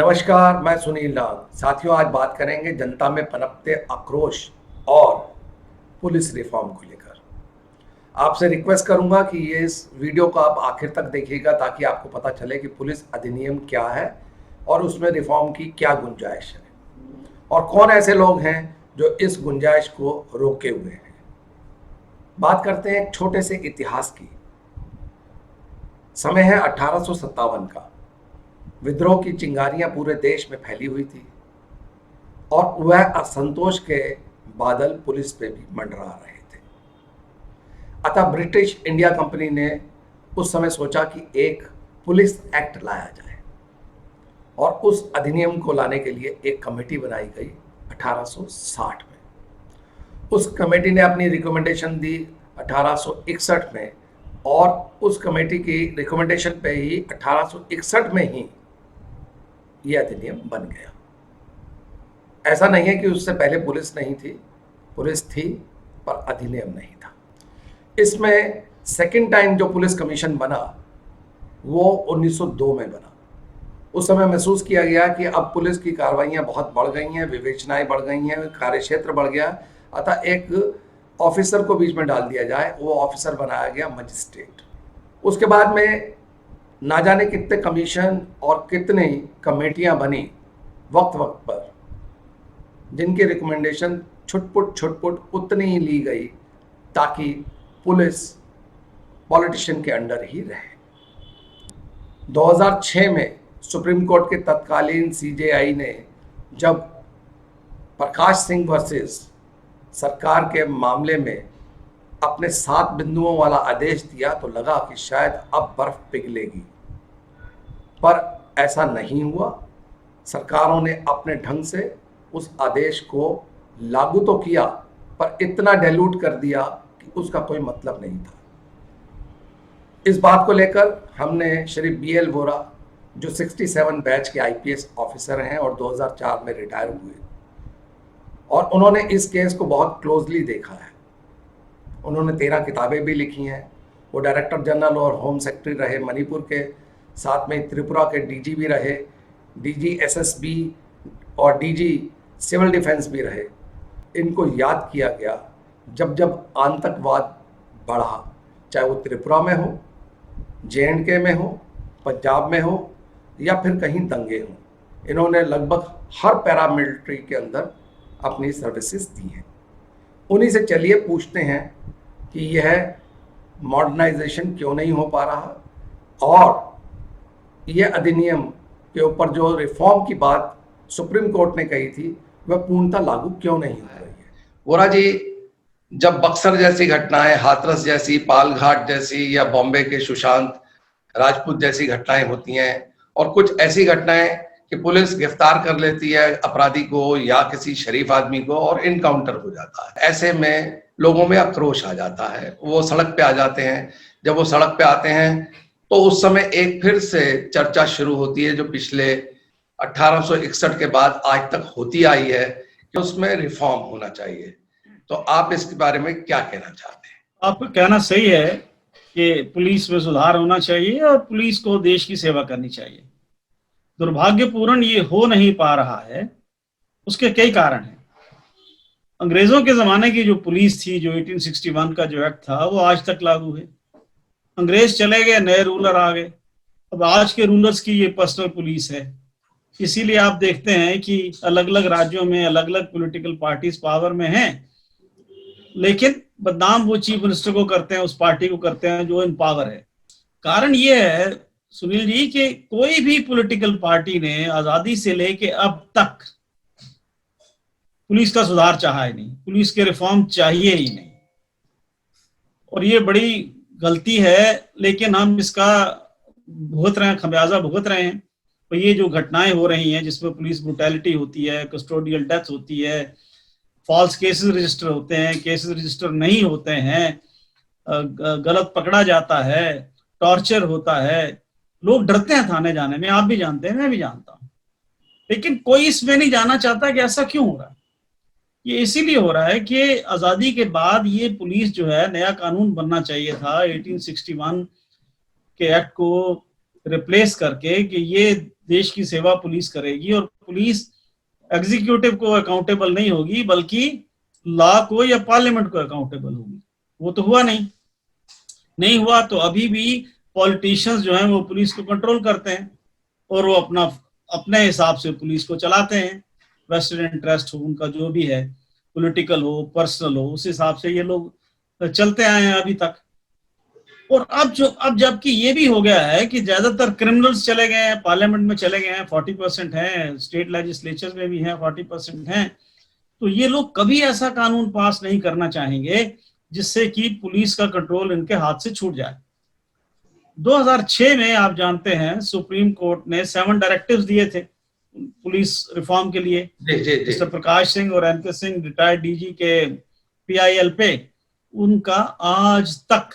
नमस्कार, मैं सुनील नाग। साथियों, आज बात करेंगे जनता में पनपते आक्रोश और पुलिस रिफॉर्म को लेकर। आपसे रिक्वेस्ट करूंगा कि ये इस वीडियो को आप आखिर तक देखिएगा ताकि आपको पता चले कि पुलिस अधिनियम क्या है और उसमें रिफॉर्म की क्या गुंजाइश है और कौन ऐसे लोग हैं जो इस गुंजाइश को रोके हुए हैं। बात करते हैं एक छोटे से इतिहास की। समय है 1857 का। विद्रोह की चिंगारियां पूरे देश में फैली हुई थी और वह असंतोष के बादल पुलिस पे भी मंडरा रहे थे। अतः ब्रिटिश इंडिया कंपनी ने उस समय सोचा कि एक पुलिस एक्ट लाया जाए और उस अधिनियम को लाने के लिए एक कमेटी बनाई गई 1860 में। उस कमेटी ने अपनी रिकमेंडेशन दी 1861 में और उस कमेटी की रिकमेंडेशन पे ही 1861 में ही यह अधिनियम बन गया। ऐसा नहीं है कि उससे पहले पुलिस नहीं थी, पुलिस थी पर अधिनियम नहीं था। इसमें सेकंड टाइम जो पुलिस कमीशन बना वो 1902 में बना। उस समय महसूस किया गया कि अब पुलिस की कार्रवाइयां बहुत बढ़ गई हैं, विवेचनाएं बढ़ गई हैं, कार्यक्षेत्र बढ़ गया, अतः एक ऑफिसर को बीच में डाल दिया जाए। वो ऑफिसर बनाया गया मजिस्ट्रेट। उसके बाद में ना जाने कितने कमीशन और कितनी कमेटियां बनी वक्त वक्त पर, जिनकी रिकमेंडेशन छुटपुट उतनी ही ली गई ताकि पुलिस पॉलिटिशियन के अंडर ही रहे। 2006 में सुप्रीम कोर्ट के तत्कालीन सीजेआई ने जब प्रकाश सिंह वर्सेस सरकार के मामले में अपने 7 बिंदुओं वाला आदेश दिया तो लगा कि शायद अब बर्फ पिघलेगी, पर ऐसा नहीं हुआ। सरकारों ने अपने ढंग से उस आदेश को लागू तो किया पर इतना डाइल्यूट कर दिया कि उसका कोई मतलब नहीं था। इस बात को लेकर हमने श्री BL वोरा, जो 67 बैच के IPS ऑफिसर हैं और 2004 में रिटायर हुए, और उन्होंने इस केस को बहुत क्लोजली देखा है। उन्होंने 13 किताबें भी लिखी हैं। वो डायरेक्टर जनरल और होम सेक्रेटरी रहे मणिपुर के, साथ में त्रिपुरा के DG भी रहे, DG SSB और DG सिविल डिफेंस भी रहे। इनको याद किया गया जब जब आतंकवाद बढ़ा, चाहे वो त्रिपुरा में हो, JNK में हो, पंजाब में हो या फिर कहीं दंगे हों। इन्होंने लगभग हर पैरामिलिट्री के अंदर अपनी सर्विसेज दी हैं। उन्हीं से चलिए पूछते हैं कि यह मॉडर्नाइजेशन क्यों नहीं हो पा रहा और यह अधिनियम के ऊपर जो रिफॉर्म की बात सुप्रीम कोर्ट ने कही थी वह पूर्णतः लागू क्यों नहीं हो रही है। वोरा जी, जब बक्सर जैसी घटनाएं, हाथरस जैसी, पालघाट जैसी या बॉम्बे के सुशांत राजपूत जैसी घटनाएं होती हैं और कुछ ऐसी घटनाएं कि पुलिस गिरफ्तार कर लेती है अपराधी को या किसी शरीफ आदमी को और इनकाउंटर हो जाता है, ऐसे में लोगों में आक्रोश आ जाता है, वो सड़क पे आ जाते हैं। जब वो सड़क पे आते हैं तो उस समय एक फिर से चर्चा शुरू होती है जो पिछले 1861 के बाद आज तक होती आई है कि उसमें रिफॉर्म होना चाहिए। तो आप इसके बारे में क्या कहना चाहते हैं? आपका कहना सही है कि पुलिस में सुधार होना चाहिए और पुलिस को देश की सेवा करनी चाहिए। दुर्भाग्यपूर्ण ये हो नहीं पा रहा है, उसके कई कारण हैं। अंग्रेजों के जमाने की जो पुलिस थी, जो 1861 का जो एक्ट था, वो आज तक लागू है। अंग्रेज चले गए, नए रूलर आ गए। अब आज के रूलर्स की ये पर्सनल पुलिस है। इसीलिए आप देखते हैं कि अलग अलग राज्यों में अलग अलग पॉलिटिकल पार्टीज पावर में हैं, लेकिन बदनाम वो चीफ मिनिस्टर को करते हैं, उस पार्टी को करते हैं जो इन पावर है। कारण ये है सुनील जी कि कोई भी पॉलिटिकल पार्टी ने आजादी से लेके अब तक पुलिस का सुधार चाहा ही नहीं, पुलिस के रिफॉर्म चाहिए ही नहीं, और ये बड़ी गलती है। लेकिन हम इसका भुगत रहे हैं, खमियाजा भुगत रहे हैं। तो ये जो घटनाएं हो रही हैं जिसमें पुलिस ब्रुटैलिटी होती है, कस्टोडियल डेथ होती है, फॉल्स केसेस रजिस्टर होते हैं, केसेस रजिस्टर नहीं होते हैं, गलत पकड़ा जाता है, टॉर्चर होता है, लोग डरते हैं थाने जाने में। आप भी जानते हैं, मैं भी जानता हूं, लेकिन कोई इसमें नहीं जाना चाहता कि ऐसा क्यों हो रहा है। ये इसीलिए हो रहा है कि आजादी के बाद ये पुलिस जो है, नया कानून बनना चाहिए था 1861 के एक्ट को रिप्लेस करके कि ये देश की सेवा पुलिस करेगी और पुलिस एग्जीक्यूटिव को अकाउंटेबल नहीं होगी बल्कि लॉ को या पार्लियामेंट को अकाउंटेबल होगी। वो तो हुआ नहीं हुआ तो अभी भी पॉलिटिशियंस जो हैं वो पुलिस को कंट्रोल करते हैं और वो अपने हिसाब से पुलिस को चलाते हैं। वेस्टेड इंटरेस्ट हो उनका, जो भी है, पॉलिटिकल हो, पर्सनल हो, उस हिसाब से ये लोग चलते आए हैं अभी तक। और अब जबकि ये भी हो गया है कि ज्यादातर क्रिमिनल्स चले गए हैं, पार्लियामेंट में चले गए हैं, 40% हैं, स्टेट लेजिस्लेचर में भी हैं 40% हैं, तो ये लोग कभी ऐसा कानून पास नहीं करना चाहेंगे जिससे कि पुलिस का कंट्रोल इनके हाथ से छूट जाए। 2006 में आप जानते हैं सुप्रीम कोर्ट ने 7 डायरेक्टिव्स दिए थे पुलिस रिफॉर्म के लिए। मिस्टर प्रकाश सिंह और एनके सिंह रिटायर्ड डीजी के PIL पे, उनका आज तक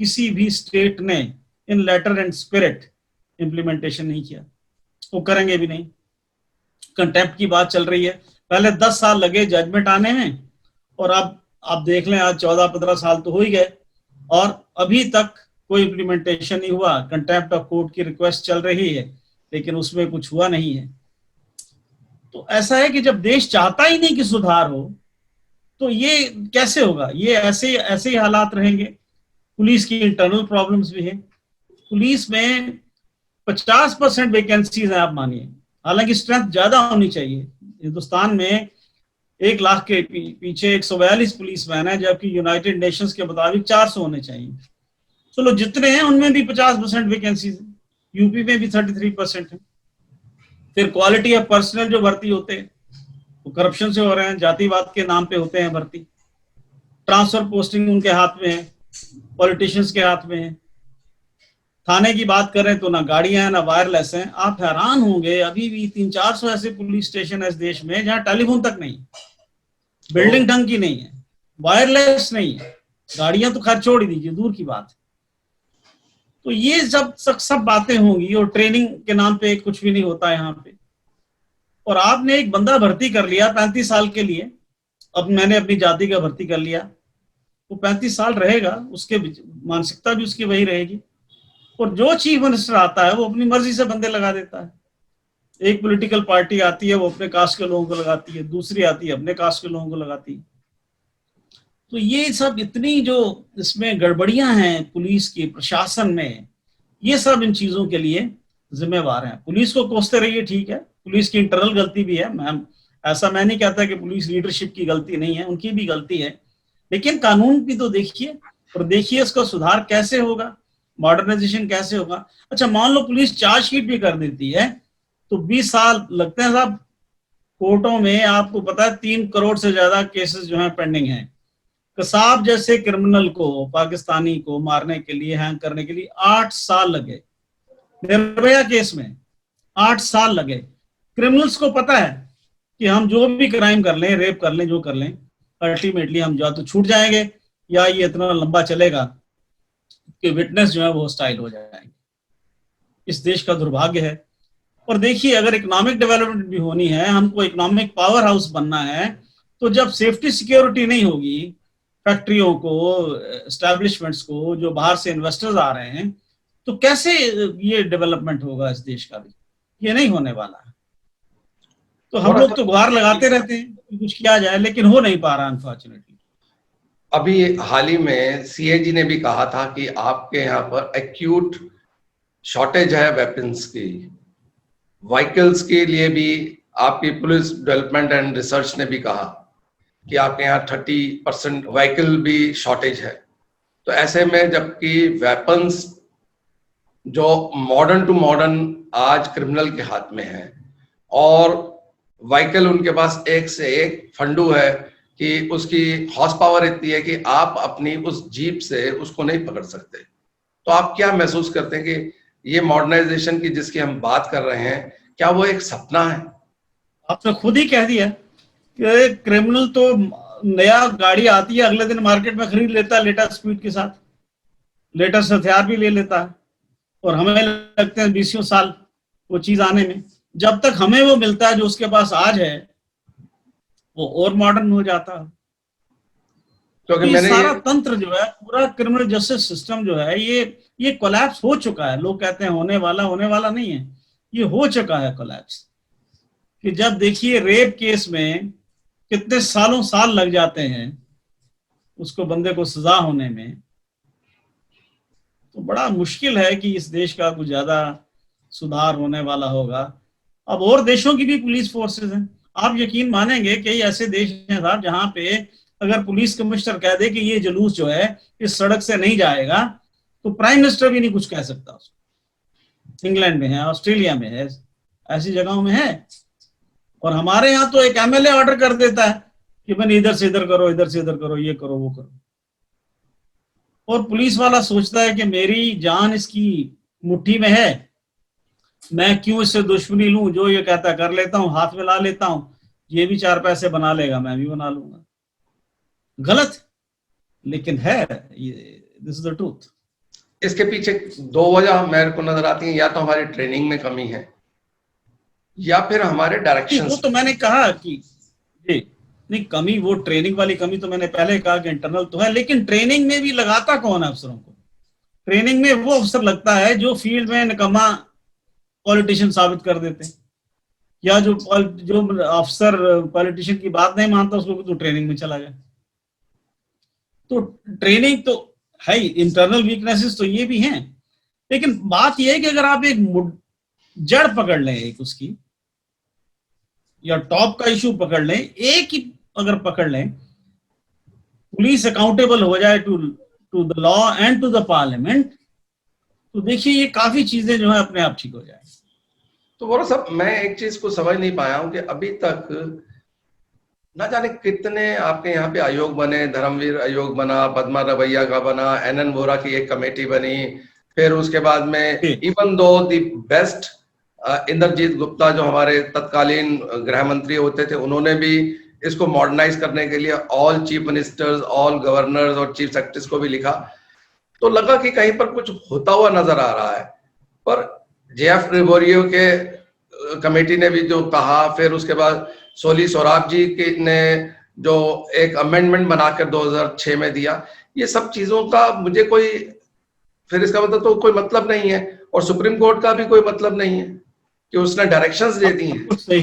किसी भी स्टेट ने इन लेटर एंड स्पिरिट इंप्लीमेंटेशन नहीं किया, वो करेंगे भी नहीं। कंटेम्प्ट की बात चल रही है, पहले 10 साल लगे जजमेंट आने में और अब आप देख लें आज 14-15 साल तो हो ही गए और अभी तक कोई इंप्लीमेंटेशन नहीं हुआ। कंटेम्प्ट ऑफ कोर्ट की रिक्वेस्ट चल रही है लेकिन उसमें कुछ हुआ नहीं है। तो ऐसा है कि जब देश चाहता ही नहीं कि सुधार हो तो ये कैसे होगा? ये ऐसे ही हालात रहेंगे। पुलिस की इंटरनल प्रॉब्लम्स भी है। पुलिस में 50% वैकेंसीज है, आप मानिए, हालांकि स्ट्रेंथ ज्यादा होनी चाहिए। हिंदुस्तान में 1 लाख के पीछे 142 पुलिसमैन है, जबकि यूनाइटेड नेशंस के मुताबिक 400 होने चाहिए। चलो जितने हैं उनमें भी 50% वैकेंसीज है, यूपी में भी 33% है। फिर क्वालिटी ऑफ पर्सनल जो भर्ती होते हैं वो करप्शन से हो रहे हैं, जातिवाद के नाम पे होते हैं भर्ती। ट्रांसफर पोस्टिंग उनके हाथ में है, पॉलिटिशियंस के हाथ में है। थाने की बात करें तो ना गाड़ियां हैं ना वायरलेस हैं। आप हैरान होंगे अभी भी 300-400 ऐसे पुलिस स्टेशन है इस देश में जहां टेलीफोन तक नहीं, बिल्डिंग ढंग की नहीं है, वायरलेस नहीं है, गाड़ियां तो खैर छोड़ ही दीजिए, दूर की बात है। तो ये सब बातें होंगी और ट्रेनिंग के नाम पे कुछ भी नहीं होता है यहाँ पे। और आपने एक बंदा भर्ती कर लिया 35 साल के लिए, अब मैंने अपनी जाति का भर्ती कर लिया, वो 35 साल रहेगा, उसके मानसिकता भी उसकी वही रहेगी। और जो चीफ मिनिस्टर आता है वो अपनी मर्जी से बंदे लगा देता है। एक पॉलिटिकल पार्टी आती है वो अपने कास्ट के लोगों को लगाती है, दूसरी आती है अपने कास्ट के लोगों को लगाती है। तो ये सब इतनी जो इसमें गड़बड़ियां हैं पुलिस की प्रशासन में, ये सब इन चीजों के लिए जिम्मेवार हैं। पुलिस को कोसते रहिए, ठीक है, पुलिस की इंटरनल गलती भी है, मैं नहीं कहता कि पुलिस लीडरशिप की गलती नहीं है, उनकी भी गलती है, लेकिन कानून भी तो देखिए और देखिए इसका सुधार कैसे होगा, मॉडर्नाइजेशन कैसे होगा। अच्छा मान लो पुलिस चार्जशीट भी कर देती है तो 20 साल लगते हैं साहब कोर्टों में। आपको पता है 3 करोड़ से ज्यादा केसेस जो है पेंडिंग हैं। कसाब जैसे क्रिमिनल को, पाकिस्तानी को मारने के लिए, हैंग करने के लिए 8 साल लगे। निर्भया केस में 8 साल लगे। क्रिमिनल्स को पता है कि हम जो भी क्राइम कर लें, रेप कर लें, जो कर लें, अल्टीमेटली हम या तो छूट जाएंगे या ये इतना लंबा चलेगा कि विटनेस जो है वो हॉस्टाइल हो जाएंगे। इस देश का दुर्भाग्य है। और देखिए अगर इकोनॉमिक डेवलपमेंट भी होनी है, हमको इकोनॉमिक पावर हाउस बनना है, तो जब सेफ्टी सिक्योरिटी नहीं होगी फैक्ट्रियों को, एस्टैब्लिशमेंट्स को, जो बाहर से इन्वेस्टर्स आ रहे हैं, तो कैसे ये डेवलपमेंट होगा इस देश का भी? ये नहीं होने वाला है। तो हम लोग तो गुहार लगाते रहते हैं कि कुछ किया जाए, लेकिन हो नहीं पा रहा अनफॉर्चुनेटली। अभी हाल ही में CAG ने भी कहा था कि आपके यहाँ पर एक्यूट शॉर्टेज है वेपन्स की। व्हीकल्स के लिए भी आपकी पुलिस डेवलपमेंट एंड रिसर्च ने भी कहा कि आपके यहाँ 30% व्हीकल भी शॉर्टेज है। तो ऐसे में जबकि वेपन्स जो मॉडर्न टू मॉडर्न आज क्रिमिनल के हाथ में है और व्हीकल उनके पास एक से एक फंडू है कि उसकी हॉर्स पावर इतनी है कि आप अपनी उस जीप से उसको नहीं पकड़ सकते। तो आप क्या महसूस करते हैं कि ये मॉडर्नाइजेशन की जिसकी हम बात कर रहे हैं, क्या वो एक सपना है? आपने खुद ही कह दिया कि क्रिमिनल तो नया गाड़ी आती है अगले दिन मार्केट में खरीद लेता है लेटेस्ट स्पीड के साथ, लेटेस्ट हथियार भी ले लेता है, और हमें लगते हैं 20 साल वो चीज आने में। जब तक हमें वो मिलता है जो उसके पास आज है, वो और मॉडर्न हो जाता है। क्योंकि सारा तंत्र जो है, पूरा क्रिमिनल जस्टिस सिस्टम जो है, ये कोलैप्स हो चुका है। लोग कहते हैं होने वाला नहीं है, ये हो चुका है कोलैप्स। कि जब देखिए रेप केस में कितने साल लग जाते हैं उसको, बंदे को सजा होने में, तो बड़ा मुश्किल है कि इस देश का कुछ ज्यादा सुधार होने वाला होगा। अब और देशों की भी पुलिस फोर्सेस हैं। आप यकीन मानेंगे कई ऐसे देश हैं साहब जहां पे अगर पुलिस कमिश्नर कह दे कि ये जुलूस जो है इस सड़क से नहीं जाएगा, तो प्राइम मिनिस्टर भी नहीं कुछ कह सकता उसको। इंग्लैंड में है, ऑस्ट्रेलिया में है, ऐसी जगहों में है। और हमारे यहाँ तो एक एमएलए ऑर्डर कर देता है कि मैंने इधर से इधर करो, इधर से इधर करो, ये करो वो करो। और पुलिस वाला सोचता है कि मेरी जान इसकी मुट्ठी में है, मैं क्यों इससे दुश्मनी लूं, जो ये कहता कर लेता हूं, हाथ में ला लेता हूं, ये भी 4 पैसे बना लेगा, मैं भी बना लूंगा। गलत, लेकिन है, दिस इज द ट्रूथ। इसके पीछे 2 वजह मेरे को नजर आती हैं, या तो हमारी ट्रेनिंग में कमी है या फिर हमारे डायरेक्शन। वो तो मैंने कहा कि जी नहीं, कमी, वो ट्रेनिंग वाली कमी तो मैंने पहले कहा कि इंटरनल तो है, लेकिन ट्रेनिंग में भी लगाता कौन है अफसरों को? ट्रेनिंग में वो अफसर लगता है जो फील्ड में निकम्मा पॉलिटिशियन साबित कर देते हैं, या जो अफसर पॉलिटिशियन की बात नहीं मानता उसको तो ट्रेनिंग में चला जाए। तो ट्रेनिंग तो है, इंटरनल वीकनेसेस तो ये भी हैं, लेकिन बात यह है कि अगर आप एक जड़ पकड़ लें एक उसकी, या टॉप का इशू पकड़ लें, एक ही अगर पकड़ लें, पुलिस अकाउंटेबल हो जाए to the law and to the parliament, तो देखिए ये काफी चीजें जो है अपने आप ठीक हो जाए। तो बोलो साहब, मैं एक चीज को समझ नहीं पाया हूं कि अभी तक ना जाने कितने आपके यहाँ पे आयोग बने, धर्मवीर आयोग बना, पद्मा रवैया का बना, एनएन वोरा की एक कमेटी बनी, फिर उसके बाद में even though the best Indrajit Gupta जो हमारे तत्कालीन गृह मंत्री होते थे, उन्होंने भी इसको मॉडर्नाइज करने के लिए all chief ministers, all governors और चीफ सेक्रेटरीज को भी लिखा। तो लगा कि कहीं पर कुछ होता हुआ नजर आ रहा है, पर जेएफ ग्रेगोरियो के कमेटी ने भी जो कहा, फिर उसके बाद सोली सोराब जी ने जो एक अमेंडमेंट बनाकर 2006 में दिया, ये सब चीजों का मुझे कोई, फिर इसका मतलब तो कोई मतलब नहीं है, और सुप्रीम कोर्ट का भी कोई मतलब नहीं है कि उसने डायरेक्शंस दे दी हैं। सही,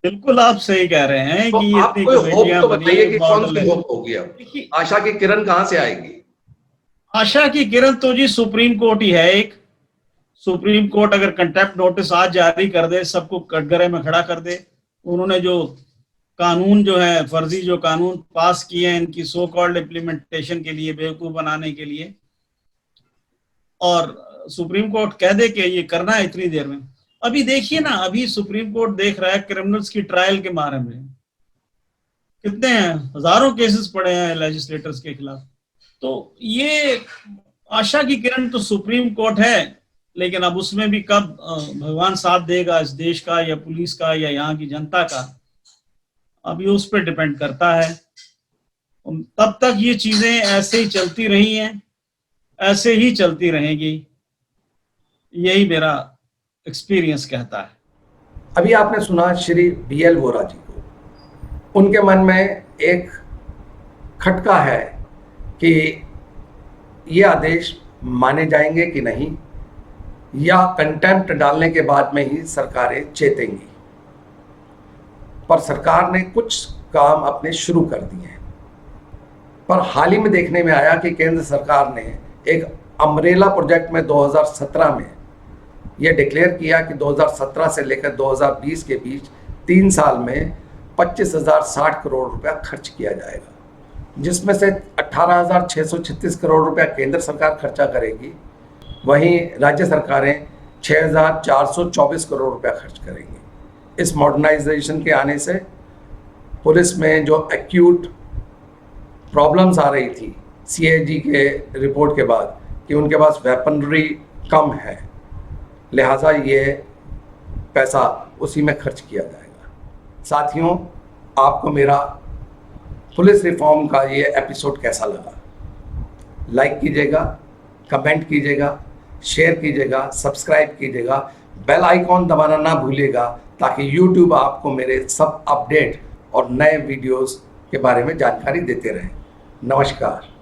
बिल्कुल आप सही कह रहे हैं तो कि आप कोई होप तो बताइए कि कौन सी होप होगी? अब आशा की किरण कहां से आएगी? आशा की किरण तो जी सुप्रीम कोर्ट ही है। एक सुप्रीम कोर्ट अगर कंटेम्प्ट नोटिस आज जारी कर दे, सबको कटघरे में खड़ा कर दे, उन्होंने जो कानून जो है, फर्जी जो कानून पास किए हैं इनकी सो कॉल्ड इम्प्लीमेंटेशन के लिए, बेवकूफ बनाने के लिए, और सुप्रीम कोर्ट कह दे कि ये करना है इतनी देर में। अभी देखिए ना, अभी सुप्रीम कोर्ट देख रहा है क्रिमिनल्स की ट्रायल के बारे में, कितने हैं, हजारों केसेस पड़े हैं लेजिस्लेटर्स के खिलाफ। तो ये आशा की किरण तो सुप्रीम कोर्ट है, लेकिन अब उसमें भी कब भगवान साथ देगा इस देश का या पुलिस का या यहाँ की जनता का, अब ये उस पर डिपेंड करता है। तब तक ये चीजें ऐसे ही चलती रही हैं, ऐसे ही चलती रहेगी, यही मेरा एक्सपीरियंस कहता है। अभी आपने सुना श्री बीएल वोरा जी को, उनके मन में एक खटका है कि ये आदेश माने जाएंगे कि नहीं, या कंटेम्प्ट डालने के बाद में ही सरकारें चेतेंगी। पर सरकार ने कुछ काम अपने शुरू कर दिए हैं, पर हाल ही में देखने में आया कि केंद्र सरकार ने एक अम्ब्रेला प्रोजेक्ट में 2017 में यह डिक्लेयर किया कि 2017 से लेकर 2020 के बीच 3 साल में 25,060 करोड़ रुपया खर्च किया जाएगा, जिसमें से 18,636 करोड़ रुपया केंद्र सरकार खर्चा करेगी, वहीं राज्य सरकारें 6,424 करोड़ रुपया खर्च करेंगी। इस मॉडर्नाइजेशन के आने से पुलिस में जो एक्यूट प्रॉब्लम्स आ रही थी सीएजी के रिपोर्ट के बाद कि उनके पास वेपनरी कम है, लिहाजा ये पैसा उसी में खर्च किया जाएगा। साथियों, आपको मेरा पुलिस रिफॉर्म का ये एपिसोड कैसा लगा? लाइक कीजिएगा, कमेंट कीजिएगा, शेयर कीजिएगा, सब्सक्राइब कीजिएगा, बेल आइकॉन दबाना ना भूलिएगा, ताकि YouTube आपको मेरे सब अपडेट और नए वीडियोस के बारे में जानकारी देते रहे। नमस्कार।